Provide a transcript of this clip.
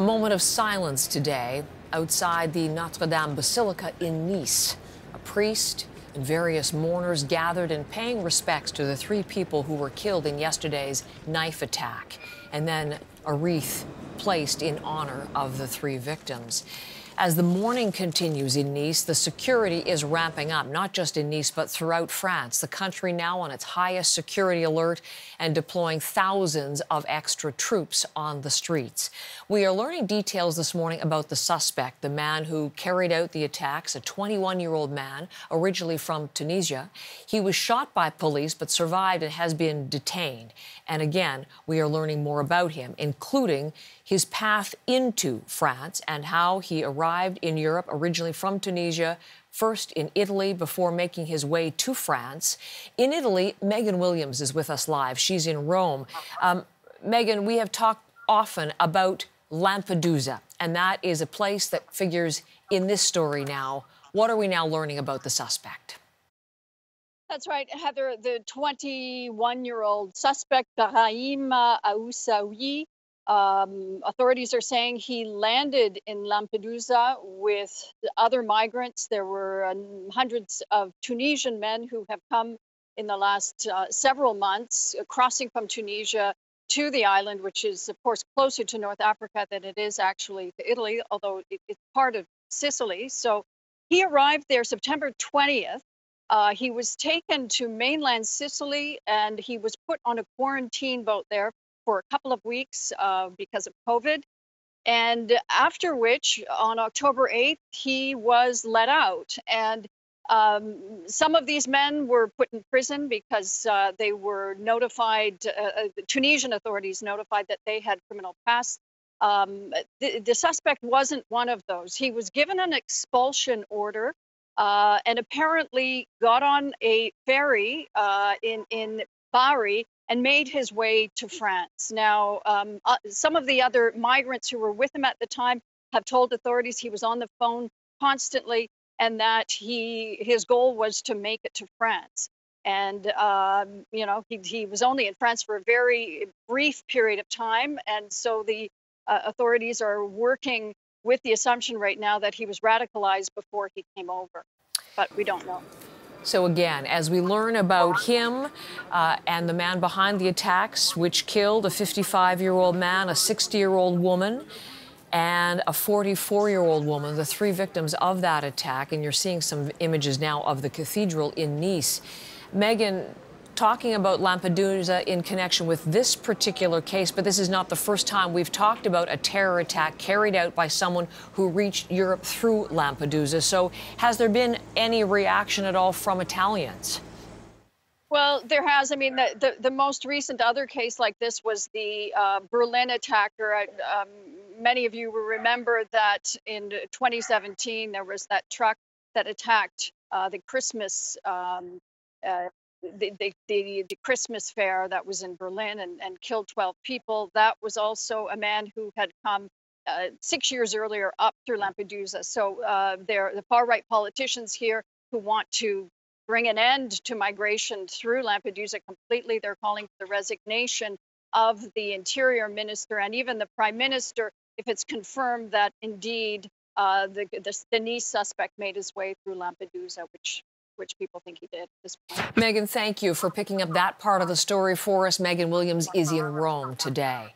A moment of silence today outside the Notre Dame Basilica in Nice. A priest and various mourners gathered and paying respects to the 3 people who were killed in yesterday's knife attack, and then a wreath placed in honor of the 3 victims. As the mourning continues in Nice, the security is ramping up, not just in Nice, but throughout France. The country now on its highest security alert and deploying thousands of extra troops on the streets. We are learning details this morning about the suspect, the man who carried out the attacks, a 21-year-old man, originally from Tunisia. He was shot by police but survived and has been detained. And again, we are learning more about him, including his path into France and how he arrived in Europe, originally from Tunisia, first in Italy before making his way to France. In Italy, Megan Williams is with us live. She's in Rome. Megan, we have talked often about Lampedusa, and that is a place that figures in this story now. What are we now learning about the suspect? That's right, Heather. The 21-year-old suspect, Brahim Aoussaoui, authorities are saying he landed in Lampedusa with other migrants. There were hundreds of Tunisian men who have come in the last several months, crossing from Tunisia to the island, which is, of course, closer to North Africa than it is actually to Italy, although it's part of Sicily. So he arrived there September 20th. He was taken to mainland Sicily, and he was put on a quarantine boat there for a couple of weeks because of COVID. And after which, on October 8th, he was let out. And some of these men were put in prison because they were notified, the Tunisian authorities notified that they had criminal past. The suspect wasn't one of those. He was given an expulsion order and apparently got on a ferry in Bari and made his way to France. Now, some of the other migrants who were with him at the time have told authorities he was on the phone constantly and that his goal was to make it to France. And, you know, he was only in France for a very brief period of time. And so the authorities are working with the assumption right now that he was radicalized before he came over. But we don't know. So again, as we learn about him and the man behind the attacks, which killed a 55-year-old man, a 60-year-old woman, and a 44-year-old woman, the 3 victims of that attack, and you're seeing some images now of the cathedral in Nice. Megan, talking about Lampedusa in connection with this particular case, but this is not the first time we've talked about a terror attack carried out by someone who reached Europe through Lampedusa. So has there been any reaction at all from Italians? Well, there has. I mean, the most recent other case like this was the Berlin attacker. Many of you will remember that in 2017, there was that truck that attacked the Christmas the Christmas fair that was in Berlin and killed 12 people. That was also a man who had come 6 years earlier up through Lampedusa. So they're the far-right politicians here who want to bring an end to migration through Lampedusa completely. They're calling for the resignation of the interior minister and even the prime minister if it's confirmed that indeed the Nice suspect made his way through Lampedusa, which people think he did at this point. Megan, thank you for picking up that part of the story for us. Megan Williams is in Rome today.